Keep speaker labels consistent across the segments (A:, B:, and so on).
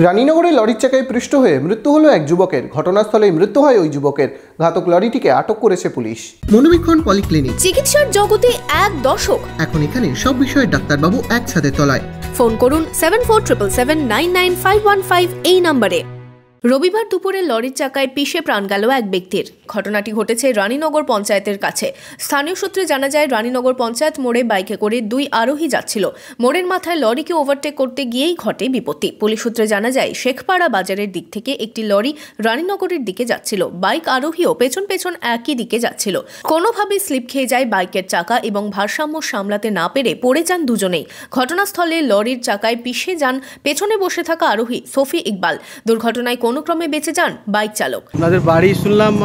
A: রানীনগরে লরির চাকায় পৃষ্ঠ হয়ে মৃত্যু হলো এক যুবকের। ঘটনাস্থলেই মৃত্যু হয় ওই যুবকের। ঘাতক লরিটিকে আটক করেছে পুলিশ।
B: মনোবীক্ষণ পলিক্লিনিক,
C: চিকিৎসার জগতে এক দশক।
B: এখন এখানে সব বিষয়ে ডাক্তারবাবু একসাথে তলায়।
C: ফোন করুন 7477799515 এই নম্বরে। রবিবার দুপুরে লরির চাকায় পিষে প্রাণ গেল এক ব্যক্তির। ঘটনাটি ঘটেছে রানীনগর পঞ্চায়েতের কাছে। স্থানীয় সূত্রে জানা যায়, রানীনগর পঞ্চায়েত মোড়ে বাইকে করে দুই আরোহী যাচ্ছিল। মোড়ের মাথায় লরিকে ওভারটেক করতে গিয়েই ঘটে বিপত্তি। পুলিশ সূত্রে জানা যায়, শেখপাড়া বাজারের দিক থেকে একটি লরি রানীনগরের দিকে যাচ্ছিল। বাইক আরোহীও পেছন পেছন একই দিকে যাচ্ছিল। কোনোভাবে স্লিপ খেয়ে যায় বাইকের চাকা এবং ভারসাম্য সামলাতে না পেরে পড়ে যান দুজনেই। ঘটনাস্থলে লরির চাকায় পিষে যান পেছনে বসে থাকা আরোহী সফি ইকবাল। দুর্ঘটনায় কোনো ক্রমে বেঁচে যান বাইক চালক।
D: আপনাদের বাড়ি শুনলাম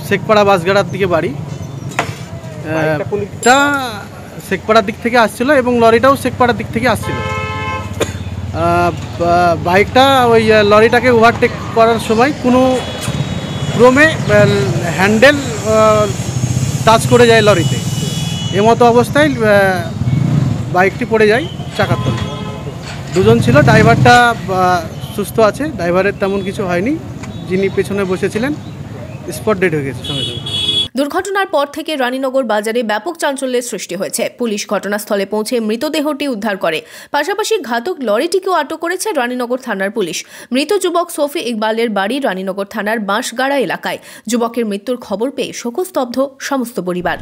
D: শেখপাড়া বাসগাড়ার দিকে বাড়ি, এটা শেখপাড়ার দিক থেকে আসছিল এবং লরিটাও শেখপাড়ার দিক থেকে আসছিল। বাইকটা ওই লরিটাকে ওভারটেক করার সময় কোনো ক্রমে হ্যান্ডেল টাচ করে যায় লরিতে। এমতো অবস্থায় বাইকটি পড়ে যায় চাকার তলে। দুজন ছিল, ড্রাইভারটা সুস্থ আছে, ড্রাইভারের তেমন কিছু হয়নি। যিনি পেছনে বসেছিলেন স্পট ডেড হয়ে গেছে সঙ্গে সঙ্গে।
C: দুর্ঘটনার পর থেকে রানীনগর বাজারে ব্যাপক চাঞ্চল্যের সৃষ্টি হয়েছে। পুলিশ ঘটনাস্থলে পৌঁছে মৃতদেহটি উদ্ধার করে। পাশাপাশি ঘাতক লরিটিকেও আটক করেছে রানীনগর থানার পুলিশ। মৃত যুবক সফি ইকবালের বাড়ি রানীনগর থানার বাঁশগাড়া এলাকায়। যুবকের মৃত্যুর খবর পেয়ে শোকস্তব্ধ সমস্ত পরিবার।